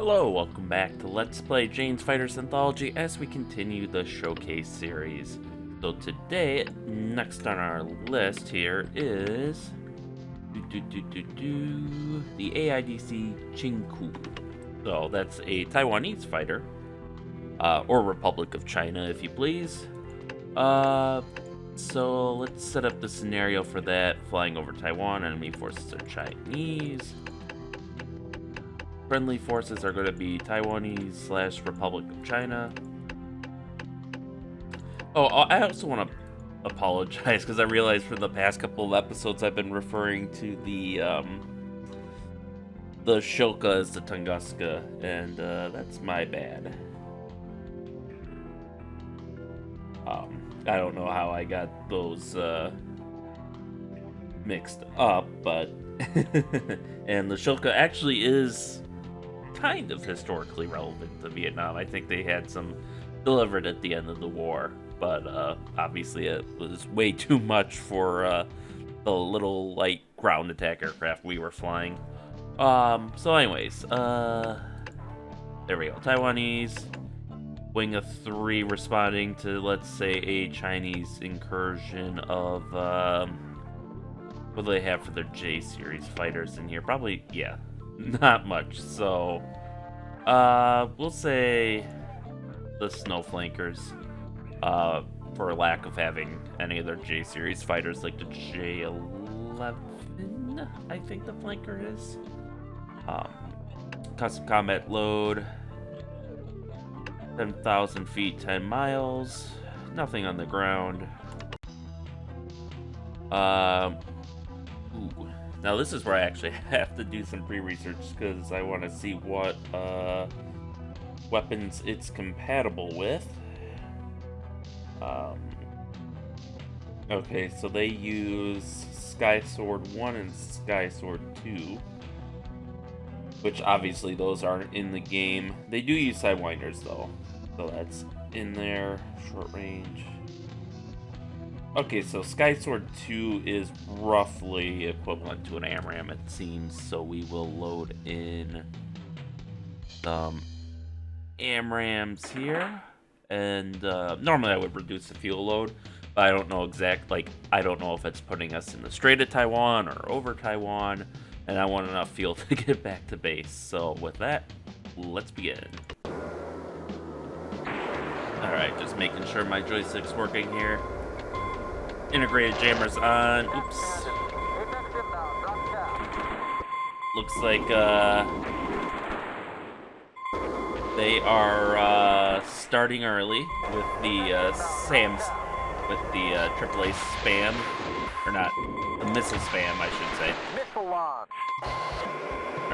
Hello, welcome back to Let's Play Jane's Fighters Anthology as we continue the Showcase series. So today, next on our list here is the AIDC Chinku. So that's a Taiwanese fighter, or Republic of China if you please. So let's set up the scenario for that. Flying over Taiwan, enemy forces are Chinese. Friendly forces are going to be Taiwanese / Republic of China. Oh, I also want to apologize because I realized for the past couple of episodes I've been referring to the Shilka as the Tunguska, and that's my bad. I don't know how I got those mixed up, but and the Shilka actually is kind of historically relevant to Vietnam. I think they had some delivered at the end of the war, but obviously it was way too much for the little light ground attack aircraft we were flying. So anyways, there we go. Taiwanese Wing of 3 responding to, let's say, a Chinese incursion of what do they have for their J series fighters in here? Probably, yeah, not much. So we'll say the Snowflankers, for lack of having any of their J series fighters, like the J11, I think the flanker is. Custom combat load, 10,000 feet, 10 miles, nothing on the ground. Ooh. Now this is where I actually have to do some pre-research because I want to see what weapons it's compatible with. Okay, so they use Sky Sword 1 and Sky Sword 2, which obviously those aren't in the game. They do use Sidewinders though, so that's in there. Short range. Okay, so Sky Sword 2 is roughly equivalent to an AMRAM, it seems, so we will load in some AMRAMs here, and normally I would reduce the fuel load, but I don't know I don't know if it's putting us in the Strait of Taiwan or over Taiwan, and I want enough fuel to get back to base. So with that, let's begin. Alright, just making sure my joystick's working here. Integrated jammers on. Oops. Looks like they are starting early with the SAMs, with the AAA spam, or not, the missile spam, I should say. All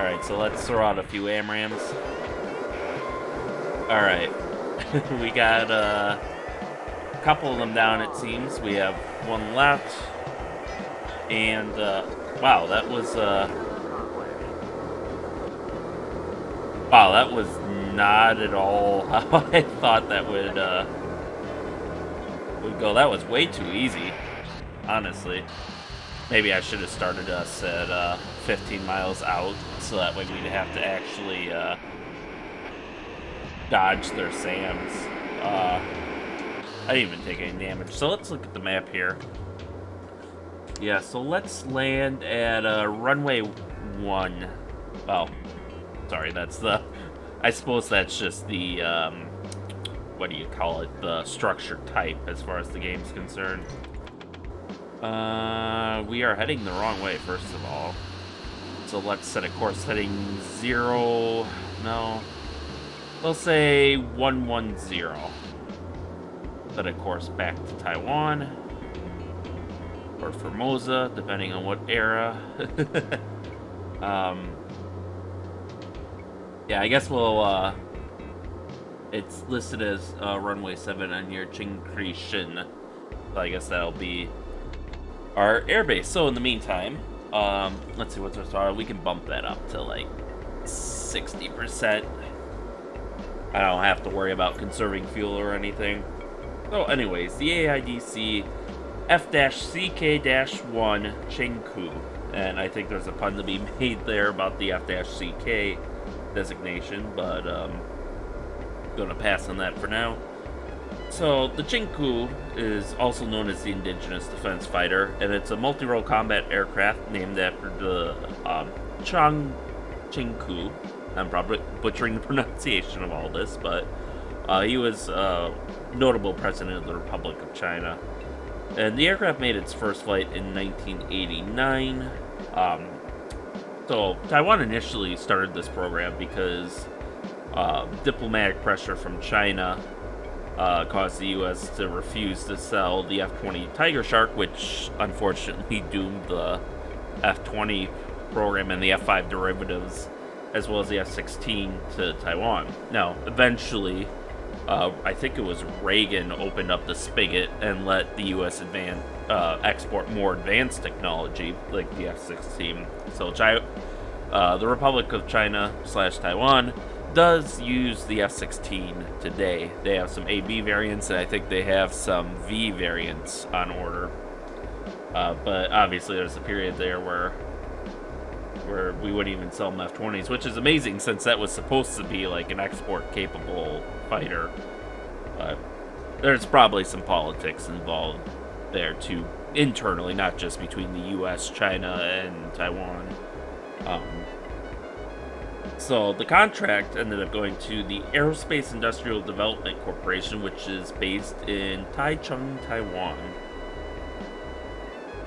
right, so let's throw out a few AMRAMs. All right, we got a couple of them down, it seems. We have one left, and wow, that was not at all how I thought that would go. That was way too easy, honestly. Maybe I should have started us at 15 miles out, so that way we'd have to actually dodge their SAMs. I didn't even take any damage. So let's look at the map here. Yeah, so let's land at runway 1. Well, sorry, that's the... I suppose that's just the, what do you call it? The structure type as far as the game's concerned. We are heading the wrong way, first of all. So let's set a course heading 0... No. We'll say 110. Set a course back to Taiwan. Or Formosa, depending on what era. Yeah, I guess we'll, it's listed as runway 7 on your Qingkri-Shin. So I guess that'll be our airbase. So in the meantime, let's see what's our star. We can bump that up to like 60%. I don't have to worry about conserving fuel or anything. So anyways, the AIDC F-CK-1 Chinku. And I think there's a pun to be made there about the F-CK. designation, but going to pass on that for now. So the Chinku is also known as the Indigenous Defense Fighter, and it's a multi-role combat aircraft named after the Chinku. I'm probably butchering the pronunciation of all this, but he was a notable president of the Republic of China. And the aircraft made its first flight in 1989. So Taiwan initially started this program because diplomatic pressure from China caused the U.S. to refuse to sell the F-20 Tiger Shark, which unfortunately doomed the F-20 program and the F-5 derivatives, as well as the F-16 to Taiwan. Now, eventually, I think it was Reagan opened up the spigot and let the U.S. export more advanced technology, like the F-16. So the Republic of China / Taiwan does use the F-16 today. They have some AB variants, and I think they have some V variants on order. But obviously there's a period there where we wouldn't even sell them F-20s, which is amazing since that was supposed to be like an export-capable fighter. But there's probably some politics involved there too, internally, not just between the U.S., China, and Taiwan. So the contract ended up going to the Aerospace Industrial Development Corporation, which is based in Taichung, Taiwan.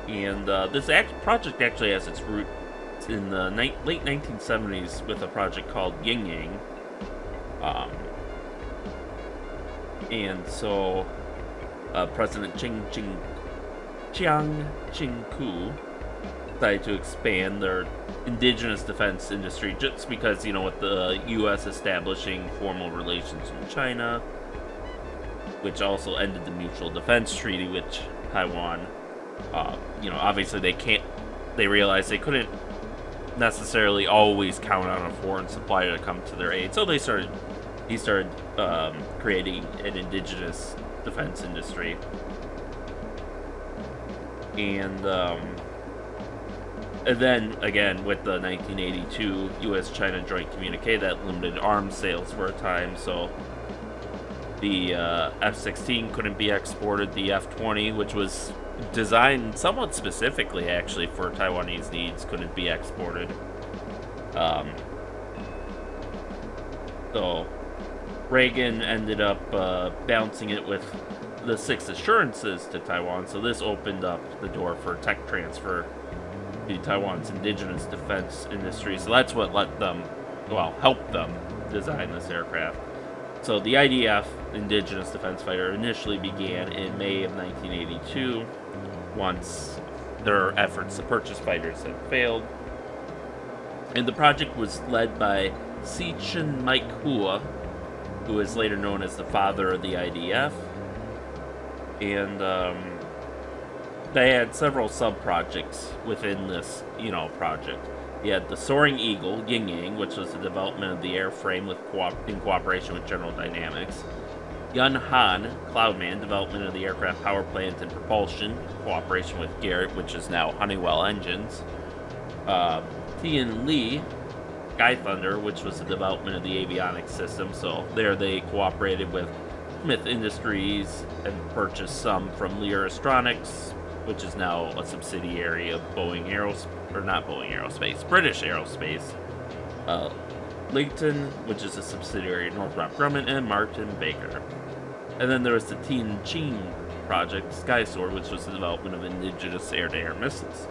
And this project actually has its roots in the late 1970s with a project called Yin Yang. And so President Chiang Ching-kuo decided to expand their indigenous defense industry just because, with the U.S. establishing formal relations with China, which also ended the Mutual Defense Treaty with Taiwan. Obviously they realized they couldn't necessarily always count on a foreign supplier to come to their aid, so he started creating an indigenous defense industry. And then, again, with the 1982 U.S.-China joint communique that limited arms sales for a time, so the F-16 couldn't be exported. The F-20, which was designed somewhat specifically, actually, for Taiwanese needs, couldn't be exported. So Reagan ended up bouncing it with the 6 assurances to Taiwan, so this opened up the door for tech transfer to Taiwan's indigenous defense industry. So that's what helped them design this aircraft. So the IDF, Indigenous Defense Fighter, initially began in May of 1982, once their efforts to purchase fighters had failed. And the project was led by Sichin Mike Hua, who is later known as the father of the IDF. And they had several sub-projects within this, project. You had the Soaring Eagle, Yin Yang, which was the development of the airframe in cooperation with General Dynamics. Yun Han, Cloudman, development of the aircraft power plant and propulsion, cooperation with Garrett, which is now Honeywell Engines. Tian Li, Sky Thunder, which was the development of the avionics system. So there they cooperated with Smith Industries and purchased some from Lear Aerostronics, which is now a subsidiary of British Aerospace. Leighton, which is a subsidiary of Northrop Grumman, and Martin Baker. And then there was the Tianjin project, Sky Sword, which was the development of indigenous air-to-air missiles.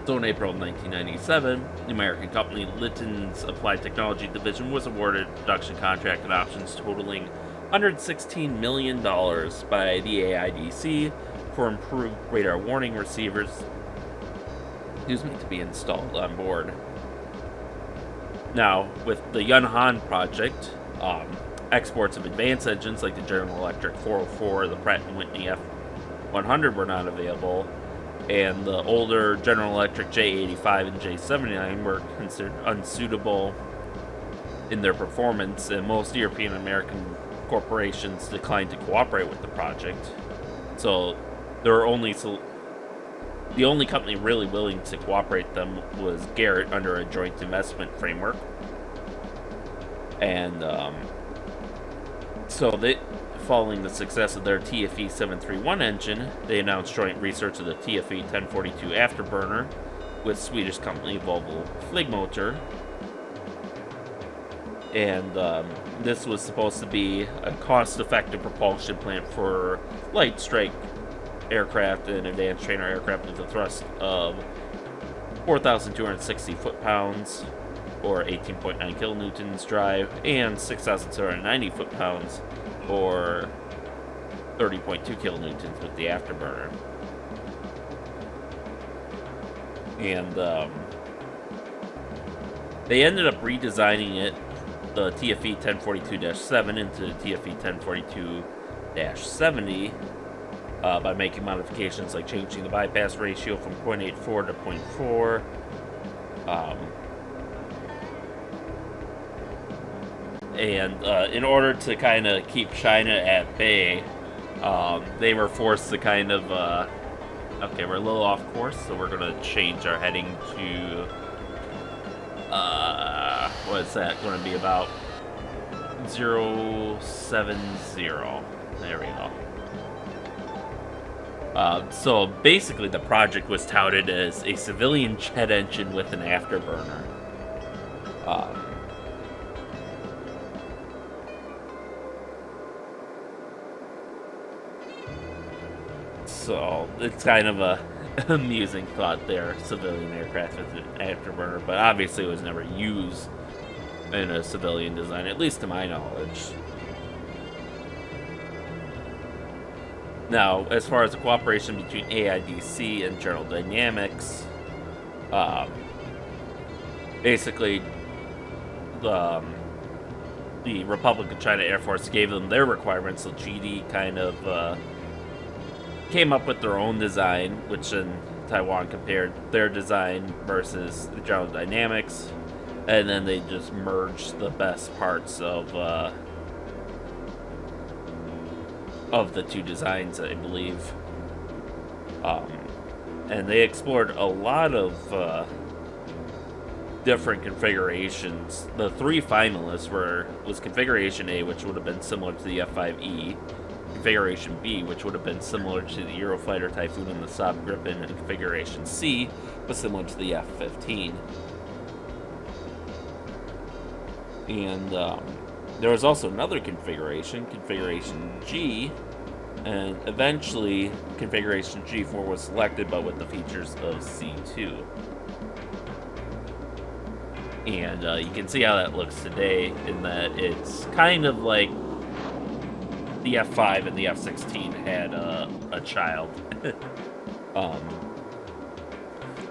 So in April of 1997, the American company Litton's Applied Technology Division was awarded a production contract and options totaling $116 million by the AIDC for improved radar warning receivers to be installed on board. Now, with the Yunhan project, exports of advanced engines like the General Electric 404, the Pratt & Whitney F-100 were not available, and the older General Electric J85 and J79 were considered unsuitable in their performance, and most European American corporations declined to cooperate with the project. So there were only The only company really willing to cooperate with them was Garrett under a joint investment framework. And following the success of their TFE-731 engine, they announced joint research of the TFE-1042 afterburner with Swedish company Volvo Flygmotor. And this was supposed to be a cost-effective propulsion plant for light strike aircraft and advanced trainer aircraft with a thrust of 4,260 foot-pounds, or 18.9 kilonewtons drive, and 6,790 foot-pounds, or 30.2 kilonewtons with the afterburner. And they ended up redesigning it, the TFE 1042-7 into the TFE 1042-70 by making modifications like changing the bypass ratio from 0.84 to 0.4. And in order to kind of keep China at bay, they were forced to kind of... okay, we're a little off course, so we're going to change our heading to... what is that going to be about? 070. There we go. So basically the project was touted as a civilian jet engine with an afterburner. So it's kind of a amusing thought there, civilian aircraft with an afterburner, but obviously it was never used in a civilian design, at least to my knowledge. Now, as far as the cooperation between AIDC and General Dynamics, basically the Republic of China Air Force gave them their requirements, so GD kind of came up with their own design, which in Taiwan compared their design versus the General Dynamics, and then they just merged the best parts of the two designs, I believe. And they explored a lot of different configurations. The three finalists was Configuration A, which would have been similar to the F-5E, Configuration B, which would have been similar to the Eurofighter Typhoon and the Saab Gripen, and Configuration C was similar to the F-15. And there was also another configuration, Configuration G, and eventually Configuration G4 was selected, but with the features of C2. And you can see how that looks today, in that it's kind of like the F5 and the F-16 had a child.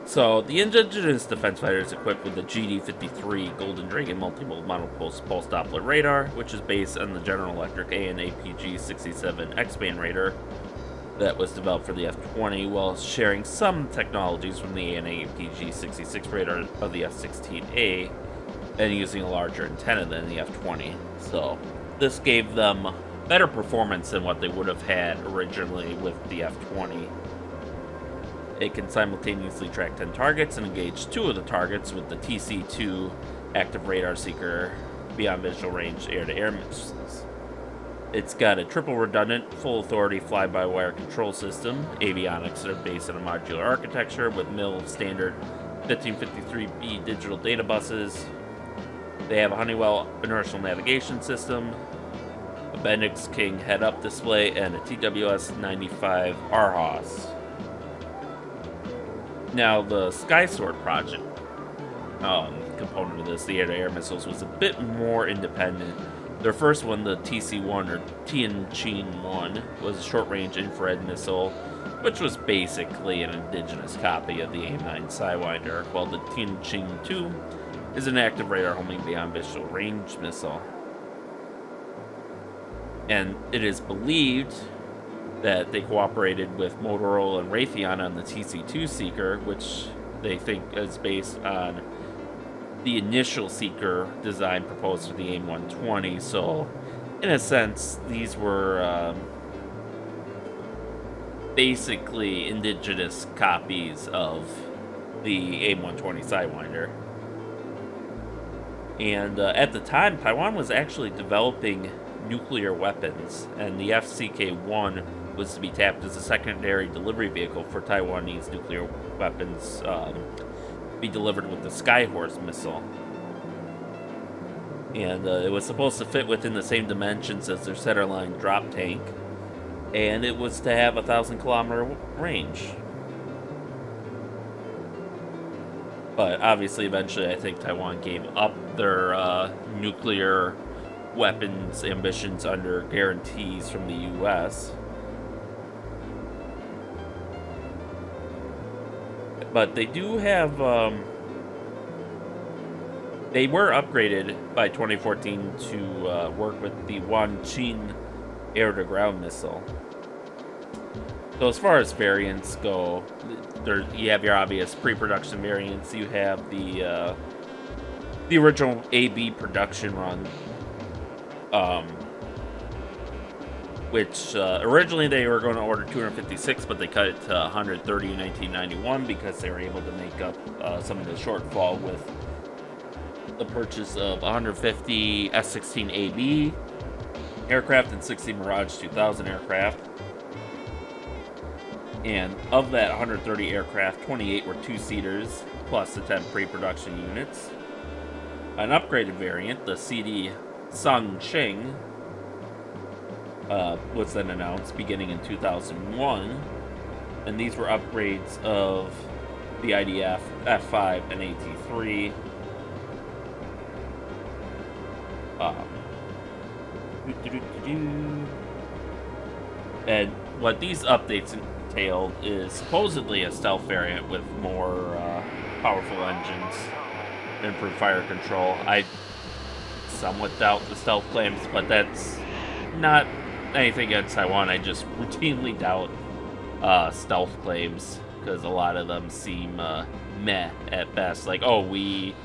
So the indigenous defense fighter is equipped with the GD-53 Golden Dragon multimode monopulse pulse Doppler radar, which is based on the General Electric AN/APG-67 X-band radar that was developed for the F-20, while sharing some technologies from the AN/APG-66 radar of the F-16A, and using a larger antenna than the F-20. So this gave them better performance than what they would have had originally with the F-20. It can simultaneously track 10 targets and engage 2 of the targets with the TC-2 active radar seeker beyond visual range air-to-air missiles. It's got a triple redundant, full authority fly-by-wire control system, avionics that are based on a modular architecture with MIL standard 1553B digital data buses. They have a Honeywell inertial navigation system, a Bendix King head-up display, and a TWS-95 RHOS. Now, the SkySword project component of this, the air-to-air missiles, was a bit more independent. Their first one, the TC-1 or Tianqin-1, was a short-range infrared missile, which was basically an indigenous copy of the AIM-9 Sidewinder, while the Tianqin-2 is an active radar homing beyond visual range missile. And it is believed that they cooperated with Motorola and Raytheon on the TC-2 Seeker, which they think is based on the initial Seeker design proposed for the AIM-120. So, in a sense, these were basically indigenous copies of the AIM-120 Sidewinder. And at the time, Taiwan was actually developing nuclear weapons, and the F-CK-1 was to be tapped as a secondary delivery vehicle for Taiwanese nuclear weapons, be delivered with the Skyhorse missile. And it was supposed to fit within the same dimensions as their centerline drop tank, and it was to have a 1,000-kilometer range. But obviously, eventually, I think Taiwan gave up their nuclear weapons ambitions under guarantees from the U.S. But they do have, they were upgraded by 2014 to work with the Wanqin air-to-ground missile. So as far as variants go, you have your obvious pre-production variants. You have the original AB production run, which originally they were going to order 256, but they cut it to 130 in 1991 because they were able to make up some of the shortfall with the purchase of 150 F-16AB aircraft and 60 Mirage 2000 aircraft. And of that 130 aircraft, 28 were two-seaters, plus the 10 pre-production units. An upgraded variant, the CD Sangcheng, was then announced beginning in 2001. And these were upgrades of the IDF, F5, and AT3. And what these updates entailed is supposedly a stealth variant with more powerful engines, improved fire control. I somewhat doubt the stealth claims, but that's not anything against Taiwan. I just routinely doubt stealth claims because a lot of them seem meh at best. Like, oh, we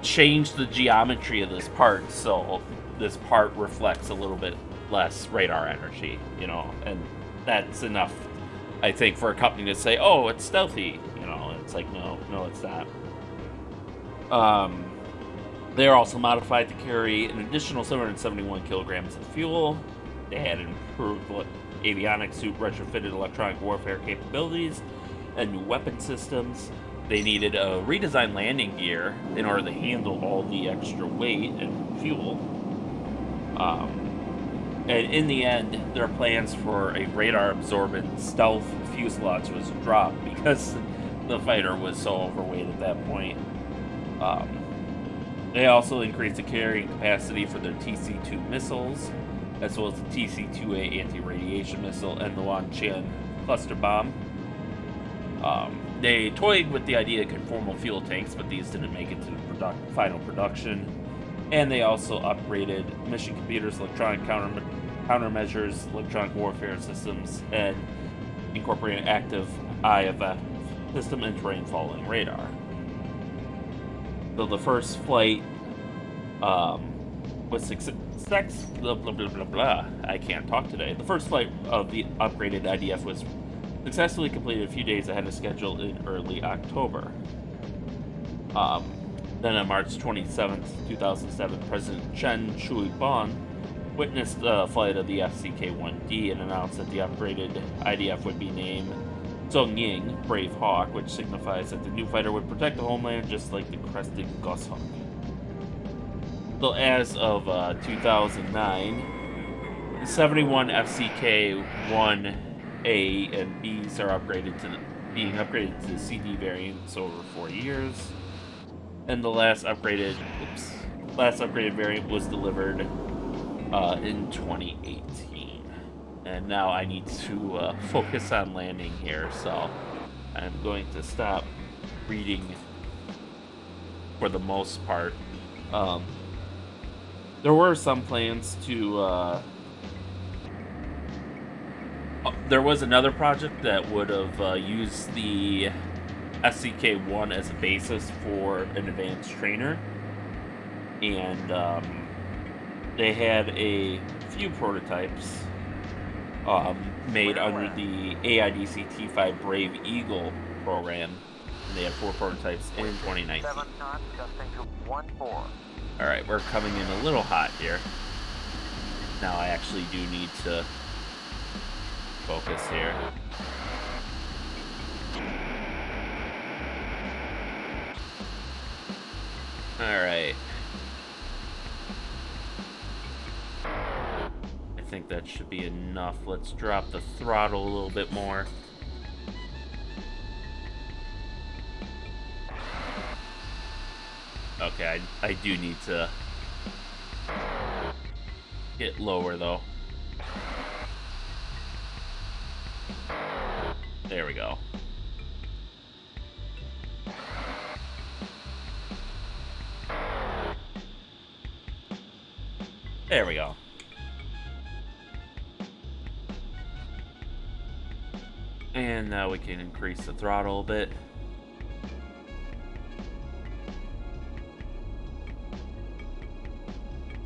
changed the geometry of this part, so this part reflects a little bit less radar energy, you know, and that's enough, I think, for a company to say, oh, it's stealthy, you know. It's like, no, it's not. They are also modified to carry an additional 771 kilograms of fuel. They had improved avionics suit, retrofitted electronic warfare capabilities, and new weapon systems. They needed a redesigned landing gear in order to handle all the extra weight and fuel. And in the end, their plans for a radar-absorbent stealth fuselage was dropped because the fighter was so overweight at that point. They also increased the carrying capacity for their TC-2 missiles, as well as the TC-2A anti-radiation missile and the Wanqian cluster bomb. They toyed with the idea of conformal fuel tanks, but these didn't make it to final production. And they also upgraded mission computers, electronic countermeasures, electronic warfare systems, and incorporated active IFF system and terrain following radar. So the first flight was success. Blah, blah, blah, blah, blah. I can't talk today. The first flight of the upgraded IDF was successfully completed a few days ahead of schedule in early October. Then on March 27th, 2007, President Chen Shui-bian witnessed the flight of the F-CK-1D and announced that the upgraded IDF would be named Zongying, Brave Hawk, which signifies that the new fighter would protect the homeland just like the crested goshawk. So as of 2009, 71 F-CK-1A and Bs are being upgraded to the CD variants over 4 years. And the last upgraded variant was delivered in 2018. And now I need to focus on landing here, so I'm going to stop reading for the most part. There were some plans to... there was another project that would have used the SCK-1 as a basis for an advanced trainer, and they had a few prototypes made under the AIDC T5 Brave Eagle program. And they had 4 prototypes in 2019. Alright, we're coming in a little hot here. Now I actually do need to focus here. Alright. I think that should be enough. Let's drop the throttle a little bit more. Okay, I do need to get lower though. There we go. There we go. And now we can increase the throttle a bit.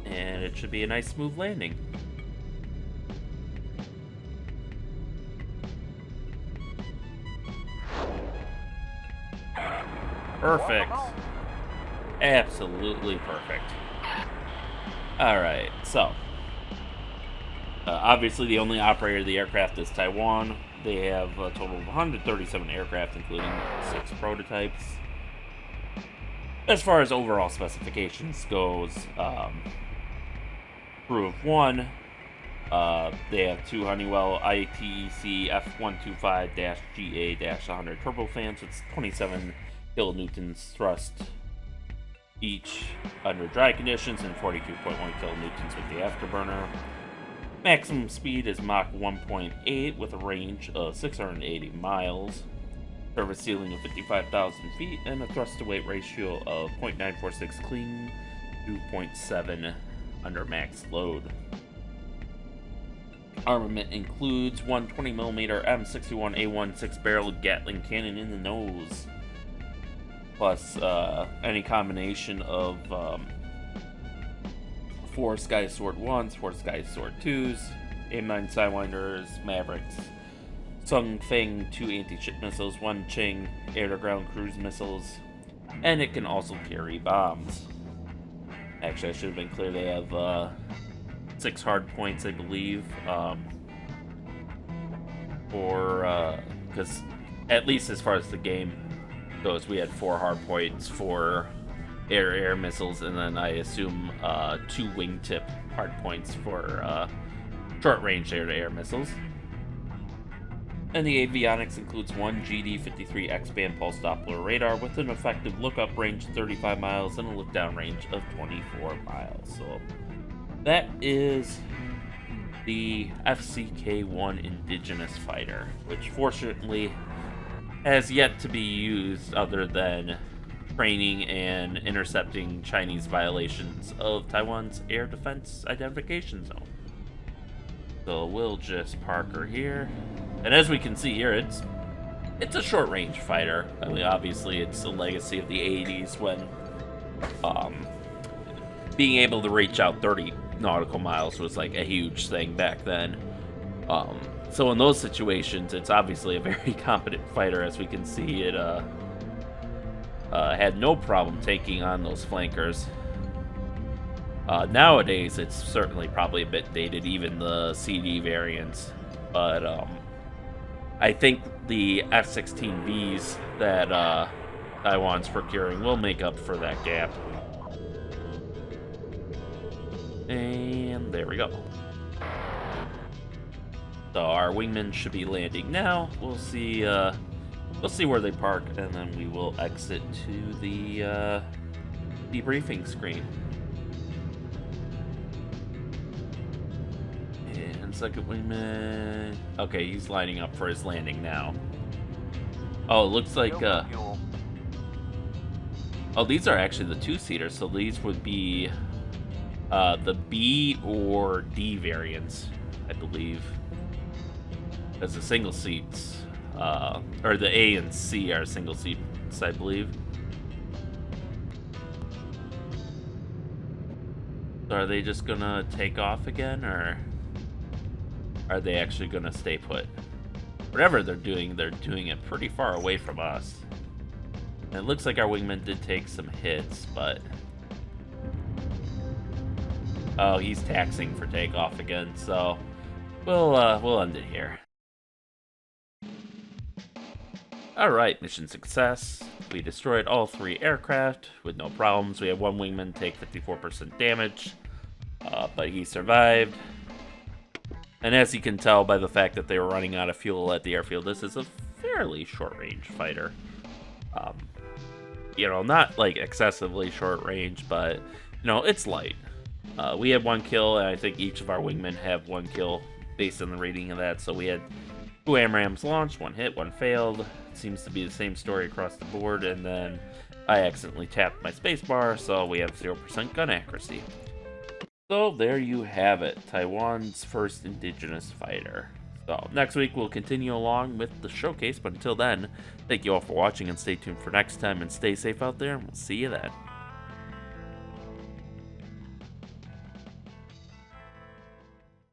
And it should be a nice smooth landing. Perfect. Absolutely perfect. Alright, so. Obviously the only operator of the aircraft is Taiwan. They have a total of 137 aircraft, including 6 prototypes. As far as overall specifications goes, crew of 1, they have 2 Honeywell AIDC F-125-GA-100 turbofans with 27 kilonewtons thrust each under dry conditions and 42.1 kilonewtons with the afterburner. Maximum speed is Mach 1.8 with a range of 680 miles. Service ceiling of 55,000 feet and a thrust-to-weight ratio of 0.946 clean, 2.7 under max load. Armament includes one 20mm M61A1 6-barrel Gatling cannon in the nose, plus any combination of 4 Sky Sword 1s, 4 Sky Sword 2s, AIM-9 Sidewinders, Mavericks, Sung Feng 2 anti-ship missiles, 1 Ching air-to-ground cruise missiles, and it can also carry bombs. Actually, I should have been clear, they have 6 hard points, I believe, because at least as far as the game goes, we had 4 hard points for air-to-air missiles, and then I assume 2 wingtip hard points for short-range air-to-air missiles. And the avionics includes 1 GD-53 X-band pulse Doppler radar with an effective lookup range of 35 miles and a look-down range of 24 miles. So that is the F-CK-1 indigenous fighter, which fortunately has yet to be used other than training and intercepting Chinese violations of Taiwan's air defense identification zone. So we'll just park her here. And as we can see here, it's a short-range fighter. I mean, obviously, it's a legacy of the 80s when being able to reach out 30 nautical miles was like a huge thing back then. So in those situations, it's obviously a very competent fighter. As we can see, it had no problem taking on those flankers. Nowadays, it's certainly probably a bit dated, even the CD variants. But I think the F-16Vs that Taiwan's procuring will make up for that gap. And there we go. So our wingmen should be landing now. We'll see where they park, and then we will exit to the debriefing screen. And second wingman. Okay, he's lining up for his landing now. Oh, it looks like oh, these are actually the 2-seaters, so these would be the B or D variants, I believe. As the single seats, or the A and C are single seats, I believe. So are they just gonna take off again, or? Are they actually going to stay put? Whatever they're doing it pretty far away from us. And it looks like our wingman did take some hits, but... Oh, he's taxing for takeoff again, so we'll end it here. Alright, mission success. We destroyed all 3 aircraft with no problems. We had 1 wingman take 54% damage, but he survived. And as you can tell by the fact that they were running out of fuel at the airfield, this is a fairly short-range fighter. You know, not like excessively short range, but, you know, it's light. We had 1 kill, and I think each of our wingmen have 1 kill based on the rating of that. So we had 2 AMRAAMs launched, 1 hit, 1 failed. It seems to be the same story across the board, and then I accidentally tapped my spacebar, so we have 0% gun accuracy. So there you have it, Taiwan's first indigenous fighter. So next week we'll continue along with the showcase, but until then, thank you all for watching and stay tuned for next time, and stay safe out there, and we'll see you then.